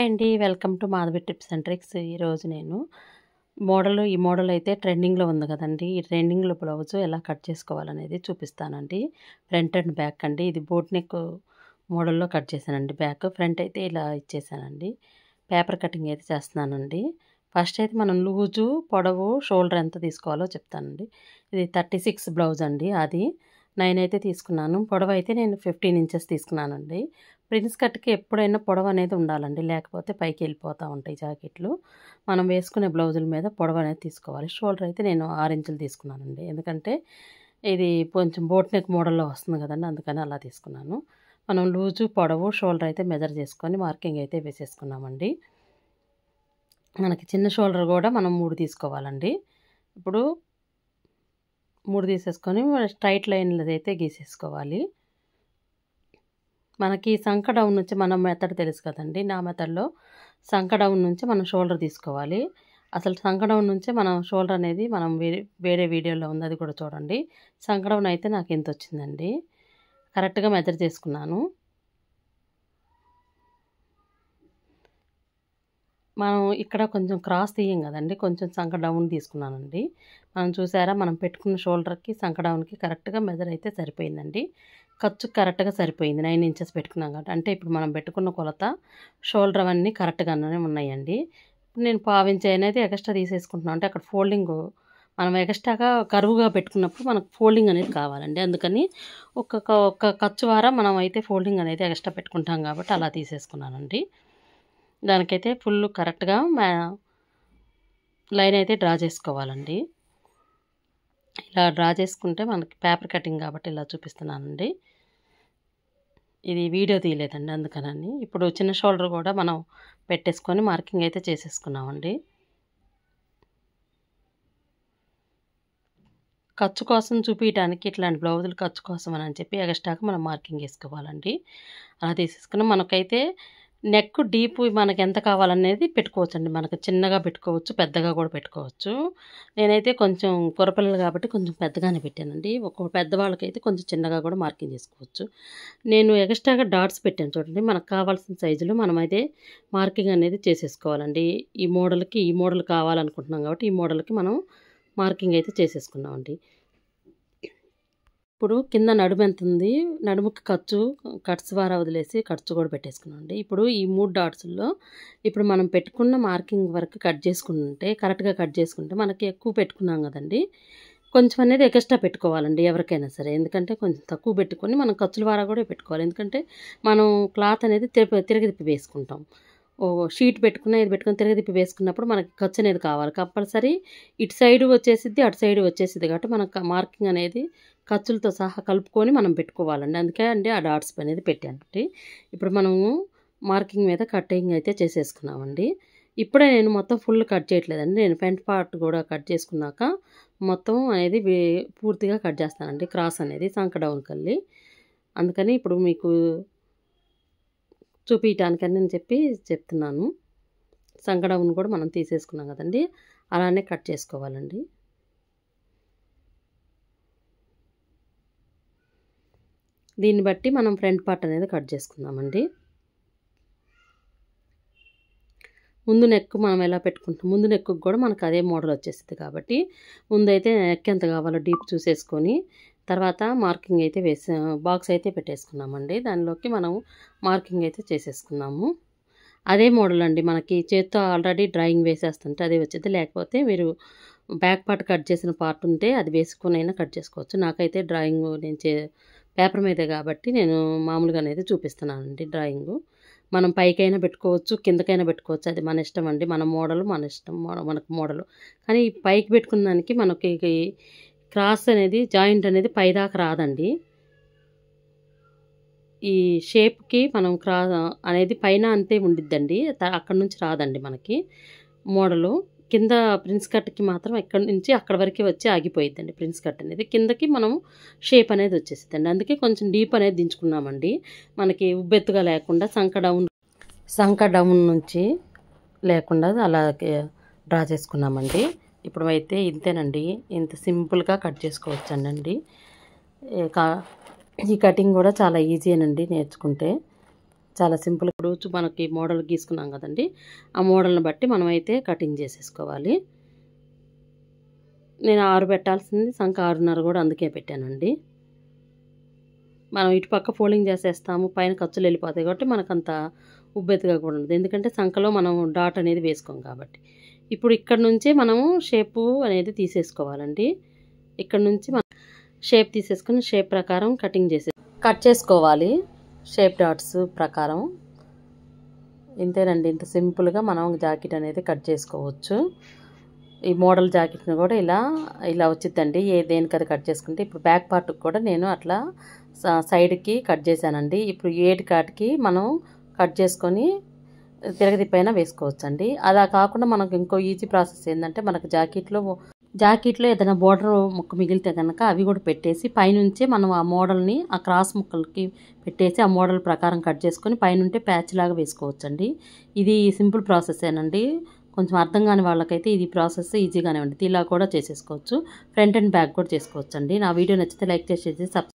అండి welcome to Madhavi tips and tricks. ఈరోజు నేను ఈ మోడల్ అయితే ట్రెండింగ్లో ఉంది కదండి. ఈ ట్రెండింగ్లో బ్లౌజ్ ఎలా కట్ చేసుకోవాలనేది చూపిస్తానండి. ఫ్రంట్ అండ్ బ్యాక్ అండి. ఇది బోట్ నెక్ మోడల్లో కట్ చేశానండి. బ్యాక్ ఫ్రంట్ అయితే ఇలా ఇచ్చేసానండి. పేపర్ కటింగ్ అయితే చేస్తున్నానండి. ఫస్ట్ అయితే మనం లూజు పొడవు షోల్డర్ ఎంత తీసుకోవాలో చెప్తానండి. ఇది 36 బ్లౌజ్ అండి. అది 9 అయితే తీసుకున్నాను. పొడవు అయితే నేను 15 ఇంచెస్ తీసుకున్నానండి. ప్రిన్స్ కట్కి ఎప్పుడైనా పొడవు అనేది ఉండాలండి, లేకపోతే పైకి వెళ్ళిపోతూ ఉంటాయి జాకెట్లు. మనం వేసుకునే బ్లౌజుల మీద పొడవు అనేది తీసుకోవాలి. షోల్డర్ అయితే నేను 6 ఇంచులు తీసుకున్నానండి, ఎందుకంటే ఇది కొంచెం బోట్ నెక్ మోడల్లో వస్తుంది కదండి, అందుకని అలా తీసుకున్నాను. మనం లూజు పొడవు షోల్డర్ అయితే మెజర్ చేసుకొని మార్కింగ్ అయితే వేసేసుకున్నామండి. మనకి చిన్న షోల్డర్ కూడా మనం 3 తీసుకోవాలండి. ఇప్పుడు 3 తీసేసుకొని స్ట్రైట్ లైన్లు అయితే గీసేసుకోవాలి. మనకి సంక డౌన్ నుంచి మనం మెథడ్ తెలుసు కదండి. నా మెథడ్లో సంక డౌన్ నుంచి మనం షోల్డర్ తీసుకోవాలి. అసలు సంక డౌన్ నుంచే మనం షోల్డర్ అనేది మనం వేరే వీడియోలో ఉంది, అది కూడా చూడండి. సంక డౌన్ అయితే నాకు ఎంత వచ్చిందండి, కరెక్ట్గా మెజర్ చేసుకున్నాను. మనం ఇక్కడ కొంచెం క్రాస్ తీయం కదండి, కొంచెం సంక డౌన్ తీసుకున్నానండి. మనం చూసారా, మనం పెట్టుకున్న షోల్డర్కి సంక డౌన్కి కరెక్ట్గా మెజర్ అయితే సరిపోయిందండి. ఖర్చు కరెక్ట్గా సరిపోయింది. 9 ఇంచెస్ పెట్టుకున్నాం కాబట్టి. అంటే ఇప్పుడు మనం పెట్టుకున్న కొలత షోల్డర్ అవన్నీ కరెక్ట్గానే ఉన్నాయండి. నేను పావించి అనేది ఎక్స్ట్రా తీసేసుకుంటున్నాను. అంటే అక్కడ ఫోల్డింగ్ మనం ఎక్స్ట్రాగా కరువుగా పెట్టుకున్నప్పుడు మనకు ఫోల్డింగ్ అనేది కావాలండి. అందుకని ఒక్క ఖర్చు వారం మనం అయితే ఫోల్డింగ్ అనేది ఎక్స్ట్రా పెట్టుకుంటాం కాబట్టి అలా తీసేసుకున్నానండి. దానికైతే ఫుల్ కరెక్ట్గా లైన్ అయితే డ్రా చేసుకోవాలండి. ఇలా డ్రా చేసుకుంటే మనకి పేపర్ కటింగ్ కాబట్టి ఇలా చూపిస్తున్నానండి. ఇది వీడియో తీయలేదండి, అందుకనని. ఇప్పుడు చిన్న షోల్డర్ కూడా మనం పెట్టేసుకొని మార్కింగ్ అయితే చేసేసుకున్నామండి. ఖర్చు కోసం చూపించడానికి ఇట్లాంటి బ్లౌజులు ఖర్చు కోసం అని చెప్పి ఎక్స్ట్రాగా మనం మార్కింగ్ వేసుకోవాలండి. అలా తీసేసుకుని మనకైతే నెక్ డీప్ మనకి ఎంత కావాలనేది పెట్టుకోవచ్చండి. మనకు చిన్నగా పెట్టుకోవచ్చు, పెద్దగా కూడా పెట్టుకోవచ్చు. నేనైతే కొంచెం కుర్రపిల్లలు కాబట్టి కొంచెం పెద్దగానే పెట్టానండి. పెద్దవాళ్ళకైతే కొంచెం చిన్నగా కూడా మార్కింగ్ చేసుకోవచ్చు. నేను ఎక్స్ట్రాగా డాట్స్ పెట్టాను చూడండి. మనకు కావాల్సిన సైజులో మనమైతే మార్కింగ్ అనేది చేసేసుకోవాలండి. ఈ మోడల్ కావాలనుకుంటున్నాం కాబట్టి ఈ మోడల్కి మనం మార్కింగ్ అయితే చేసేసుకున్నామండి. ఇప్పుడు కింద నడుము ఎంత ఉంది, నడుముకి కట్స్ వారా వదిలేసి ఖర్చు కూడా పెట్టేసుకున్నామండి. ఇప్పుడు ఈ 3 డాట్స్లో ఇప్పుడు మనం పెట్టుకున్న మార్కింగ్ వరకు కరెక్ట్గా కట్ చేసుకుంటే మనకి ఎక్కువ పెట్టుకున్నాం కదండి, కొంచెం అనేది ఎక్స్ట్రా పెట్టుకోవాలండి ఎవరికైనా సరే. ఎందుకంటే కొంచెం తక్కువ పెట్టుకొని మనం ఖర్చుల వారా కూడా పెట్టుకోవాలి. ఎందుకంటే మనం క్లాత్ అనేది తిరగదిప్పి వేసుకుంటాం. షీట్ పెట్టుకుని ఇది పెట్టుకుని తిరగదిప్పి వేసుకున్నప్పుడు మనకి ఖర్చు అనేది కావాలి కంపల్సరీ. ఇటు సైడు వచ్చేసిద్ది, అటు సైడు వచ్చేసిద్ది కాబట్టి మనకు మార్కింగ్ అనేది ఖర్చులతో సహా కలుపుకొని మనం పెట్టుకోవాలండి. అందుకే అండి ఆ డాట్స్ అనేది పెట్టానండి. ఇప్పుడు మనము మార్కింగ్ మీద కటింగ్ అయితే చేసేసుకున్నామండి. ఇప్పుడే నేను మొత్తం ఫుల్ కట్ చేయట్లేదండి. నేను ఫ్రంట్ పార్ట్ కూడా కట్ చేసుకున్నాక మొత్తం అనేది పూర్తిగా కట్ చేస్తానండి. క్రాస్ అనేది సంక డౌన్ కల్లి. అందుకని ఇప్పుడు మీకు చూపించడానికని నేను చెప్తున్నాను. సంక డౌన్ కూడా మనం తీసేసుకున్నాం కదండి, అలానే కట్ చేసుకోవాలండి. దీన్ని బట్టి మనం ఫ్రంట్ పార్ట్ అనేది కట్ చేసుకుందామండి. ముందు నెక్ మనం ఎలా పెట్టుకుంటాం, ముందు నెక్కు కూడా మనకు అదే మోడల్ వచ్చేస్తుంది కాబట్టి ముందైతే నెక్ ఎంత కావాలో డీప్ చూసేసుకొని తర్వాత మార్కింగ్ అయితే బాక్స్ అయితే పెట్టేసుకున్నామండి. దానిలోకి మనం మార్కింగ్ అయితే చేసేసుకున్నాము. అదే మోడల్ అండి, మనకి చేత్తో ఆల్రెడీ డ్రాయింగ్ వేసేస్తుంటే అదే వచ్చేది. లేకపోతే మీరు బ్యాక్ పార్ట్ కట్ చేసిన పార్ట్ ఉంటే అది వేసుకొని అయినా కట్ చేసుకోవచ్చు. నాకైతే డ్రాయింగ్ పేపర్ మీదే కాబట్టి నేను మామూలుగా అనేది చూపిస్తున్నానండి. డ్రాయింగు మనం పైకైనా పెట్టుకోవచ్చు, కిందకైనా పెట్టుకోవచ్చు, అది మన ఇష్టం అండి. మన ఇష్టం, మనకు మోడలు. కానీ పైకి పెట్టుకున్న దానికి మనకి క్రాస్ అనేది జాయింట్ అనేది పైదాకా రాదండి. ఈ షేప్కి మనం అనేది పైన అంతే ఉండిద్దండి, అక్కడ నుంచి రాదండి మనకి మోడలు. కింద ప్రిన్స్ కట్కి మాత్రం ఎక్కడి నుంచి అక్కడ వరకు వచ్చి ఆగిపోయిద్దండి. ప్రిన్స్ కట్ అనేది కిందకి మనం షేప్ అనేది వచ్చేసిద్దండి. అందుకే కొంచెం డీప్ అనేది దించుకున్నామండి, మనకి ఉబ్బెత్తుగా లేకుండా సంక డౌన్ నుంచి లేకుండా అలాగే డ్రా చేసుకున్నామండి. ఇప్పుడు అయితే ఇంతేనండి, ఇంత సింపుల్గా కట్ చేసుకోవచ్చండి. ఈ కటింగ్ కూడా చాలా ఈజీ అనండి నేర్చుకుంటే. చాలా సింపుల్. ఇప్పుడు మనకి మోడల్ గీసుకున్నాం కదండి, ఆ మోడల్ని బట్టి మనమైతే కటింగ్ చేసేసుకోవాలి. నేను 6 పెట్టాల్సింది సంఖ 6.5 కూడా అందుకే పెట్టానండి. మనం ఇటు పక్క ఫోల్డింగ్ చేసేస్తాము, పైన ఖర్చులు వెళ్ళిపోతాయి కాబట్టి మనకంత ఉబ్బెత్తుగా కూడా ఉండదు, ఎందుకంటే సంఖలో మనం డాట్ అనేది వేసుకోం కాబట్టి. ఇప్పుడు ఇక్కడ నుంచి మనము షేపు అనేది తీసేసుకోవాలండి. ఇక్కడ నుంచి మనం షేప్ తీసేసుకొని షేప్ ప్రకారం కట్ చేసుకోవాలి. షేప్ డాట్స్ ప్రకారం ఇంతేనండి. ఇంత సింపుల్గా మనం జాకెట్ అనేది కట్ చేసుకోవచ్చు. ఈ మోడల్ జాకెట్ని కూడా ఇలా వచ్చిద్దండి. దేనికది కట్ చేసుకుంటే. ఇప్పుడు బ్యాక్ పార్ట్కి కూడా నేను అట్లా సైడ్కి కట్ చేశానండి. ఇప్పుడు ఏటి కాటికి మనం కట్ చేసుకొని తిరగతిప్పైనా వేసుకోవచ్చండి. అలా కాకుండా మనకు ఇంకో ఈజీ ప్రాసెస్ ఏంటంటే, మనకు జాకెట్లో ఏదైనా బోర్డర్ ముక్క మిగిలితే కనుక అవి కూడా పెట్టేసి పైనుంచే మనం ఆ మోడల్ని ఆ క్రాస్ ముక్కలకి పెట్టేసి ఆ మోడల్ ప్రకారం కట్ చేసుకొని పైనుంటే ప్యాచ్ లాగా వేసుకోవచ్చండి. ఇది సింపుల్ ప్రాసెసేనండి. కొంచెం అర్థం కాని వాళ్ళకైతే ఇది ప్రాసెస్ ఈజీగానే ఉంటుంది. ఇలా కూడా చేసేసుకోవచ్చు. ఫ్రంట్ అండ్ బ్యాక్ కూడా చేసుకోవచ్చు అండి. నా వీడియో నచ్చితే లైక్ చేసి